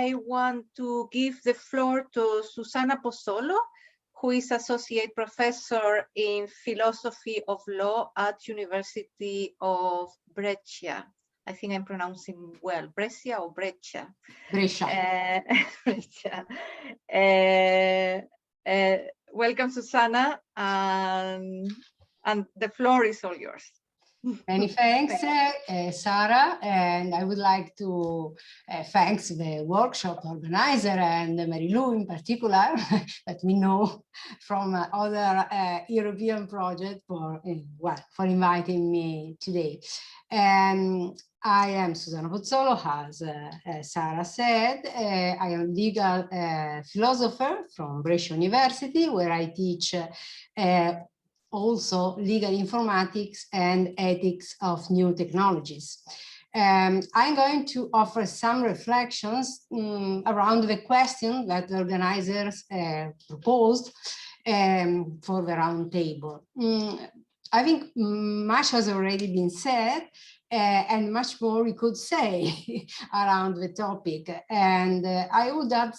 I want to give the floor to Susanna Pozzolo, who is Associate Professor in Philosophy of Law at University of Brescia. I think I'm pronouncing well, Brescia or Brescia? Brescia. Brescia. Welcome, Susanna, and the floor is all yours. Many thanks, Sarah, and I would like to thanks the workshop organizer and Mary Lou in particular, that we know from other European projects for inviting me today. I am Susanna Pozzolo, as Sarah said. I am a legal philosopher from Brescia University, where I teach also legal informatics and ethics of new technologies. I'm going to offer some reflections around the question that the organizers proposed for the roundtable. I think much has already been said, and much more we could say around the topic. And I would add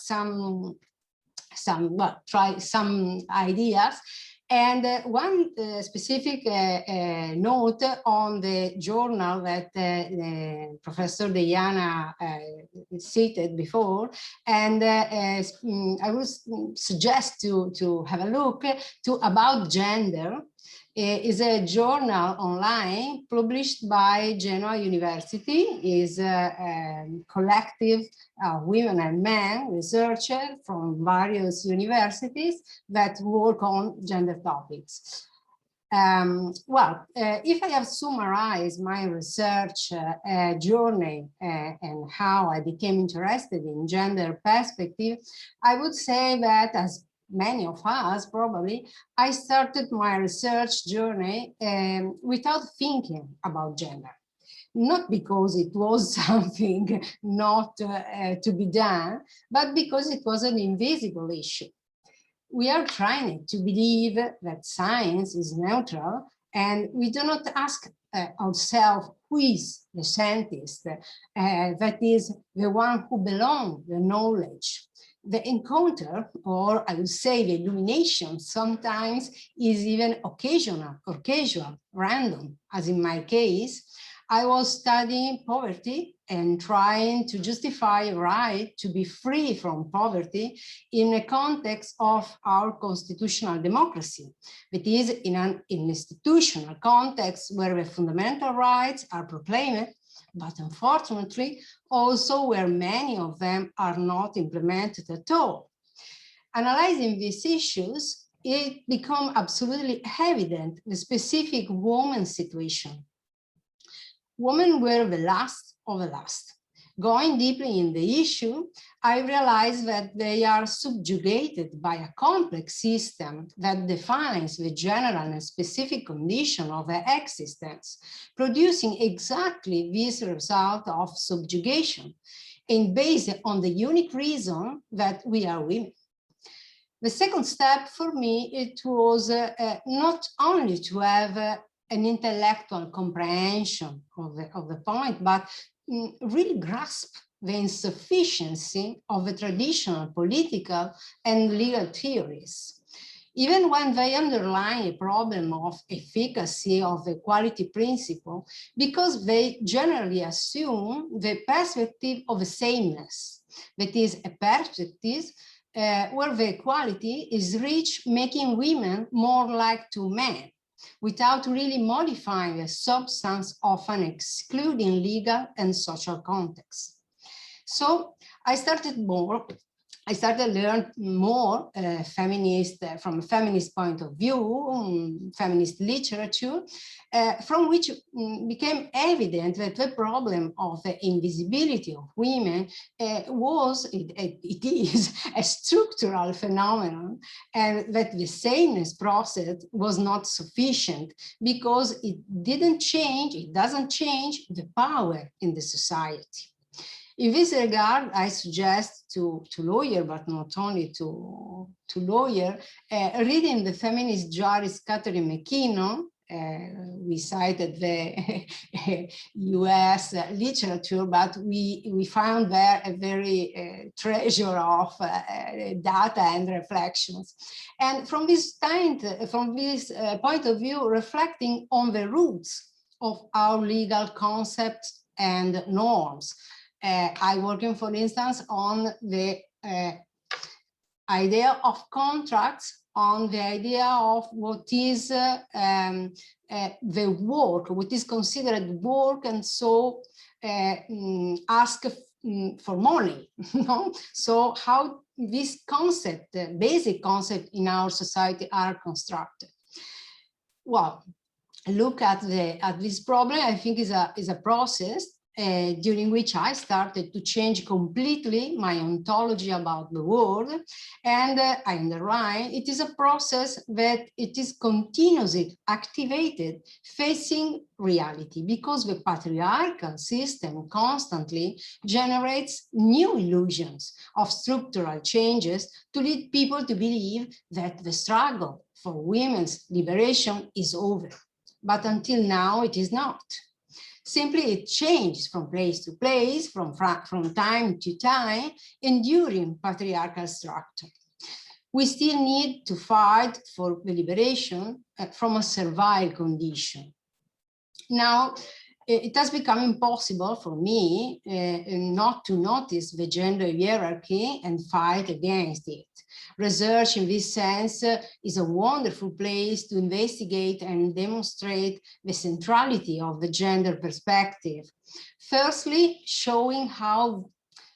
try some ideas. And one specific note on the journal that Professor Deiana cited before, and I would suggest to have a look to About Gender. Is a journal online published by Genoa University. Is a collective of women and men researchers from various universities that work on gender topics. If I have summarized my research journey and how I became interested in gender perspective, I would say that, as many of us probably, I started my research journey without thinking about gender. Not because it was something not to be done, but because it was an invisible issue. We are trying to believe that science is neutral, and we do not ask ourselves who is the scientist, that is the one who belongs the knowledge. The encounter, or I would say the illumination, sometimes is even occasional or casual, random, as in my case. I was studying poverty and trying to justify a right to be free from poverty in a context of our constitutional democracy. That is, in an institutional context where the fundamental rights are proclaimed, but unfortunately also where many of them are not implemented at all. Analyzing these issues, it becomes absolutely evident the specific women's situation. Women were the last of the last. Going deeply in the issue, I realized that they are subjugated by a complex system that defines the general and specific condition of their existence, producing exactly this result of subjugation, and based on the unique reason that we are women. The second step for me, it was not only to have an intellectual comprehension of the point, but really grasp the insufficiency of the traditional political and legal theories, even when they underline a problem of efficacy of the equality principle, because they generally assume the perspective of a sameness, that is, a perspective where the equality is reached, making women more like to men, without really modifying the substance of an excluding legal and social context. So I started to learn more from a feminist point of view, feminist literature, from which became evident that the problem of the invisibility of women it is a structural phenomenon, and that the sameness process was not sufficient because it doesn't change the power in the society. In this regard, I suggest to lawyers, but not only to lawyers, reading the feminist jurist Catherine McKinnon, we cited the US literature, but we found there a very treasure of data and reflections. And from this point of view, reflecting on the roots of our legal concepts and norms. I working, for instance, on the idea of contracts, on the idea of what is the work, what is considered work, and so ask for money. No? So how this concept, basic concept in our society are constructed. Well, look at this problem, I think is a process during which I started to change completely my ontology about the world. And I underline, it is a process that it is continuously activated facing reality, because the patriarchal system constantly generates new illusions of structural changes to lead people to believe that the struggle for women's liberation is over. But until now, it is not. Simply, it changes from place to place, from time to time, enduring patriarchal structure. We still need to fight for the liberation from a servile condition. Now, it has become impossible for me not to notice the gender hierarchy and fight against it. Research in this sense is a wonderful place to investigate and demonstrate the centrality of the gender perspective. Firstly, showing how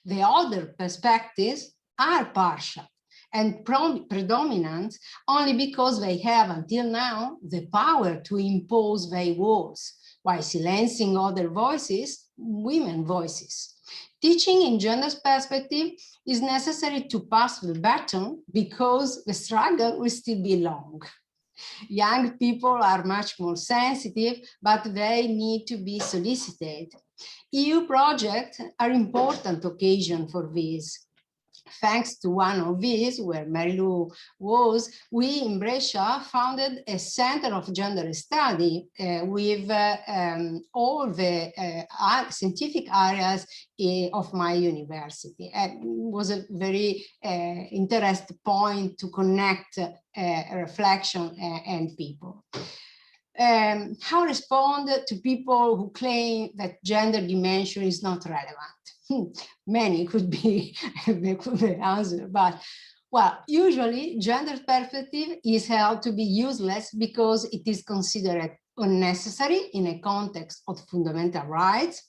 the other perspectives are partial and predominant only because they have until now the power to impose their words, while silencing other voices, women's voices. Teaching in gender perspective is necessary to pass the baton because the struggle will still be long. Young people are much more sensitive, but they need to be solicited. EU projects are important occasion for this. Thanks to one of these, where Marilu was, we in Brescia founded a center of gender study with all the scientific areas of my university. It was a very interesting point to connect reflection and people. How respond to people who claim that gender dimension is not relevant? Many could be the answer, but well, usually gender perspective is held to be useless because it is considered unnecessary in a context of fundamental rights,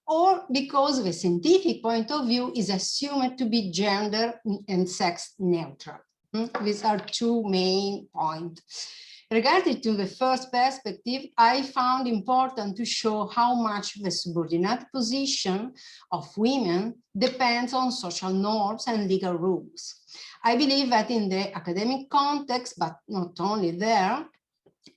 or because the scientific point of view is assumed to be gender and sex neutral. These are two main points. Regarding to the first perspective, I found important to show how much the subordinate position of women depends on social norms and legal rules. I believe that in the academic context, but not only there,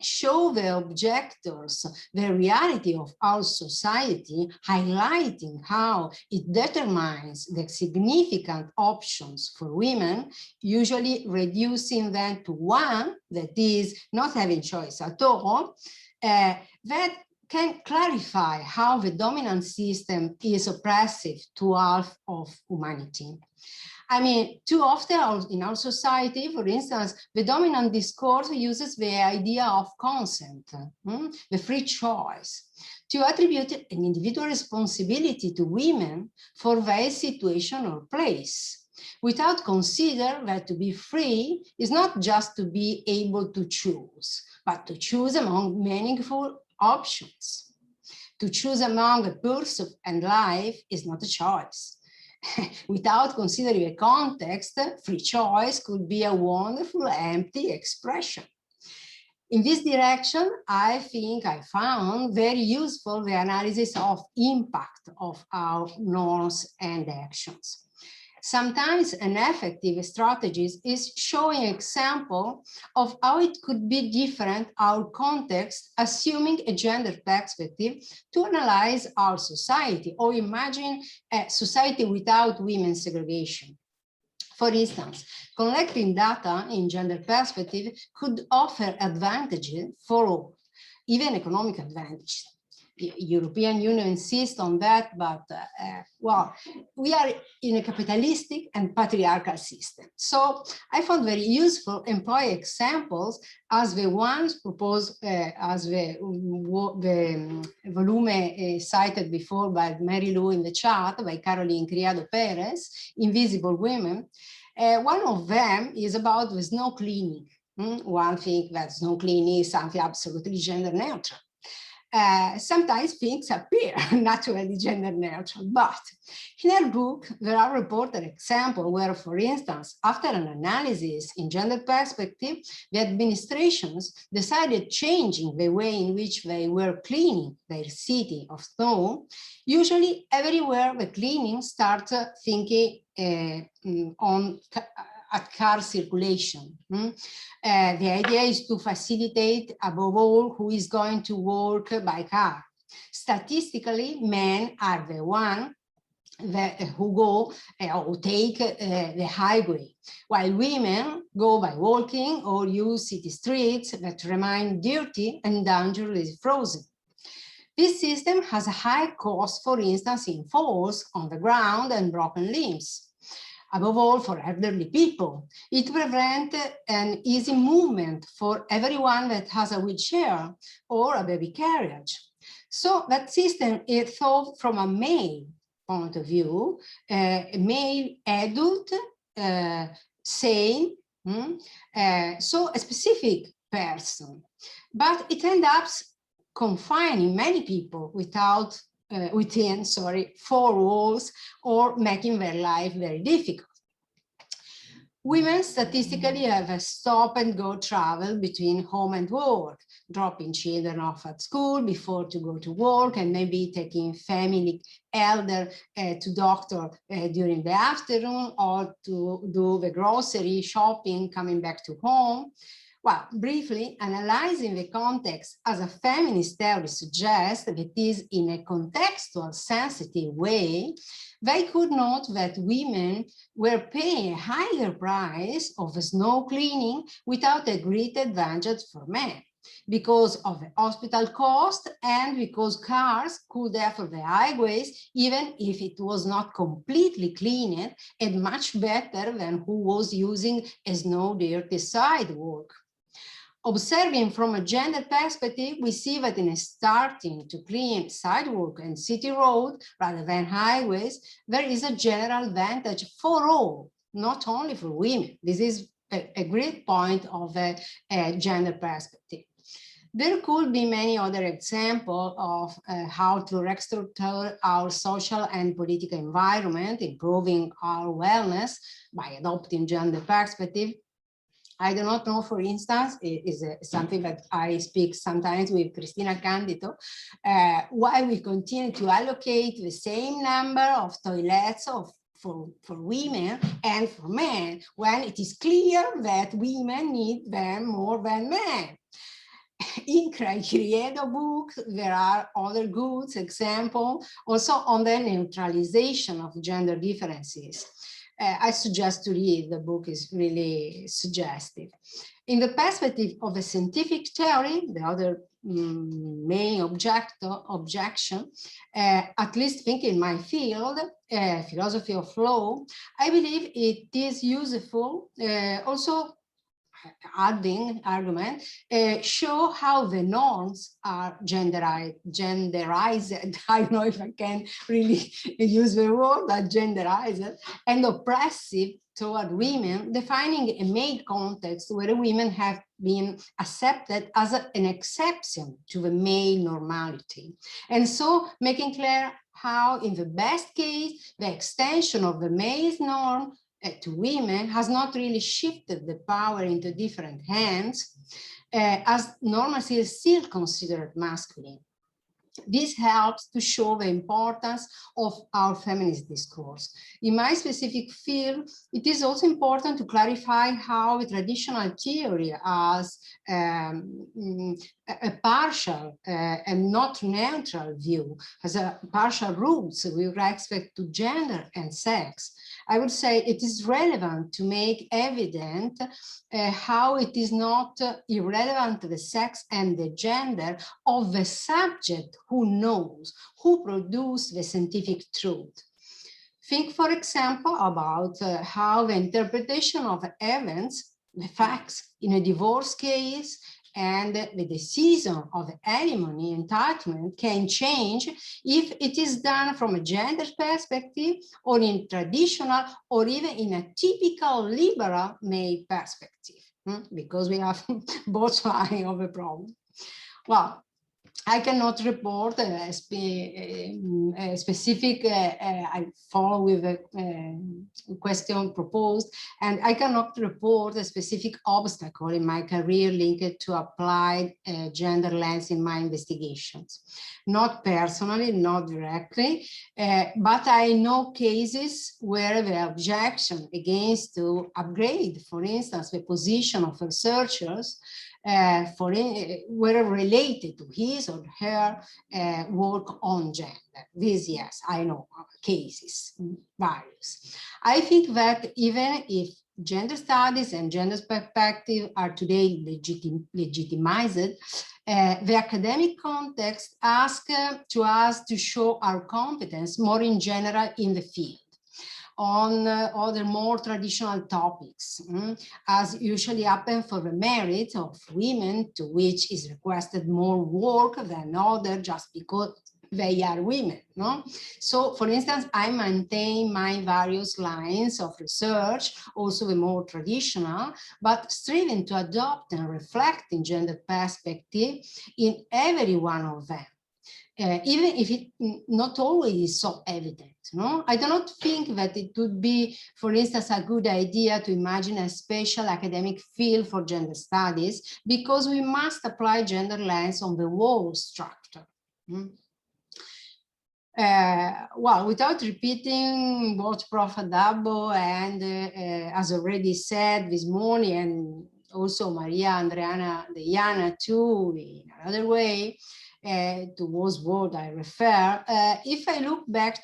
show the objectors the reality of our society, highlighting how it determines the significant options for women, usually reducing them to one, that is not having choice at all, that can clarify how the dominant system is oppressive to half of humanity. I mean, too often in our society, for instance, the dominant discourse uses the idea of consent, the free choice, to attribute an individual responsibility to women for their situation or place, without considering that to be free is not just to be able to choose, but to choose among meaningful options. To choose among a pursuit and life is not a choice. Without considering a context, free choice could be a wonderful empty expression. In this direction, I think I found very useful the analysis of impact of our norms and actions. Sometimes an effective strategy is showing an example of how it could be different our context, assuming a gender perspective to analyze our society, or imagine a society without women's segregation. For instance, collecting data in gender perspective could offer advantages for all. even economic advantages. The European Union insists on that, but well, we are in a capitalistic and patriarchal system. So I found very useful employ examples as the ones proposed as the volume cited before by Mary Lou in the chat by Caroline Criado Perez, Invisible Women. One of them is about the snow cleaning. One thing that snow cleaning is something absolutely gender neutral. Sometimes things appear naturally gender neutral, but in her book, there are reported examples where, for instance, after an analysis in gender perspective, the administrations decided changing the way in which they were cleaning their city of snow. Usually everywhere the cleaning starts thinking at car circulation. The idea is to facilitate, above all, who is going to work by car. Statistically, men are the one who go or take the highway, while women go by walking or use city streets that remain dirty and dangerously frozen. This system has a high cost, for instance, in falls on the ground and broken limbs. Above all, for elderly people, it prevents an easy movement for everyone that has a wheelchair or a baby carriage. So that system is thought from a male point of view, a male adult, sane, so a specific person. But it ends up confining many people within four walls, or making their life very difficult. Women statistically have a stop-and-go travel between home and work, dropping children off at school before to go to work, and maybe taking family elder to doctor during the afternoon, or to do the grocery shopping coming back to home. Well, briefly, analyzing the context as a feminist theory suggests that it is in a contextual, sensitive way, they could note that women were paying a higher price of snow cleaning without a great advantage for men, because of the hospital cost and because cars could therefore the highways, even if it was not completely cleaned, and much better than who was using a snow dirty sidewalk. Observing from a gender perspective, we see that in starting to clean sidewalk and city road rather than highways, there is a general advantage for all, not only for women. This is a great point of a gender perspective. There could be many other examples of how to restructure our social and political environment, improving our wellness by adopting gender perspective. I do not know, for instance, it is something that I speak sometimes with Cristina Candido, why we continue to allocate the same number of toilets for women and for men, when it is clear that women need them more than men. In Criedo book, there are other good examples also on the neutralization of gender differences. I suggest to read, the book is really suggestive. In the perspective of a scientific theory, the other main objection, at least think in my field, philosophy of law, I believe it is useful also adding argument, show how the norms are genderized. I don't know if I can really use the word, but genderized and oppressive toward women, defining a male context where women have been accepted as an exception to the male normality. And so making clear how, in the best case, the extension of the male norm to women has not really shifted the power into different hands, as normalcy is still considered masculine. This helps to show the importance of our feminist discourse. In my specific field, it is also important to clarify how a traditional theory as a partial and not neutral view, has a partial roots with respect to gender and sex, I would say it is relevant to make evident how it is not irrelevant the sex and the gender of the subject who knows, who produces the scientific truth. Think, for example, about how the interpretation of events, the facts in a divorce case, and the decision of alimony entitlement can change if it is done from a gender perspective or in traditional or even in a typical liberal male perspective, because we have both sides of the problem. Well, I cannot report a specific, I follow with a question proposed, and I cannot report a specific obstacle in my career linked to applied gender lens in my investigations. Not personally, not directly, but I know cases where the objection against to upgrade, for instance, the position of researchers were related to his or her work on gender. This, yes, I know cases, various. I think that even if gender studies and gender perspective are today legitimized, the academic context asks to us to show our competence more in general in the field on other more traditional topics, as usually happen for the merit of women, to which is requested more work than others just because they are women. No? So, for instance, I maintain my various lines of research, also the more traditional, but striving to adopt and reflect in gender perspective in every one of them. Even if it not always is so evident. No? I do not think that it would be, for instance, a good idea to imagine a special academic field for gender studies, because we must apply gender lens on the whole structure. Well, without repeating what Prof. Adabo and as already said this morning, and also Maria Andreana Deiana too, in another way, towards what I refer, if I look back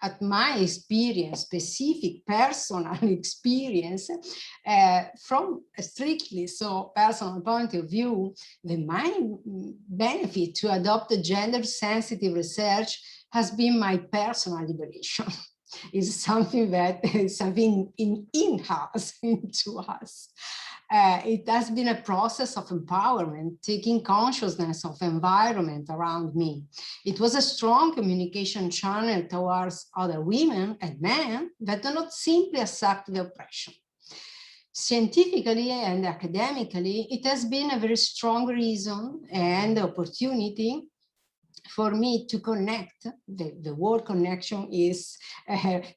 at my experience, specific personal experience, from a strictly so personal point of view, the main benefit to adopt a gender-sensitive research has been my personal liberation. It's something that is something in-house, into us. It has been a process of empowerment, taking consciousness of environment around me. It was a strong communication channel towards other women and men that do not simply accept the oppression. Scientifically and academically, it has been a very strong reason and opportunity for me to connect. The word connection is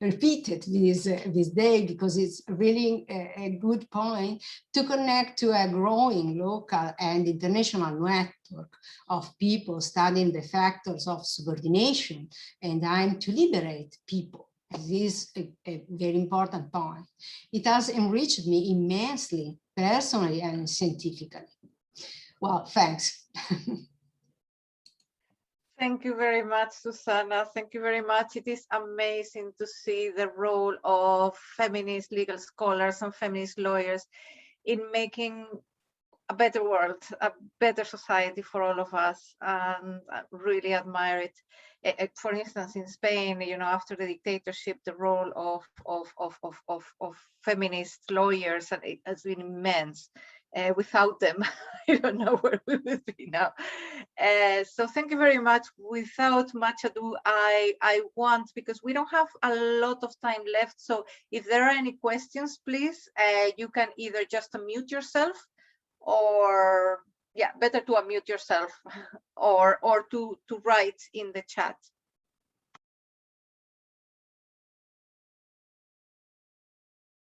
repeated this day because it's really a good point, to connect to a growing local and international network of people studying the factors of subordination and aim to liberate people. This is a very important point. It has enriched me immensely, personally and scientifically. Well, thanks. Thank you very much, Susanna. Thank you very much. It is amazing to see the role of feminist legal scholars and feminist lawyers in making a better world, a better society for all of us, and I really admire it. For instance, in Spain, you know, after the dictatorship, the role of feminist lawyers has been immense. Without them, I don't know where we would be now. So thank you very much. Without much ado, I want, because we don't have a lot of time left, so if there are any questions, please, you can either just unmute yourself, or yeah, better to unmute yourself, or to write in the chat.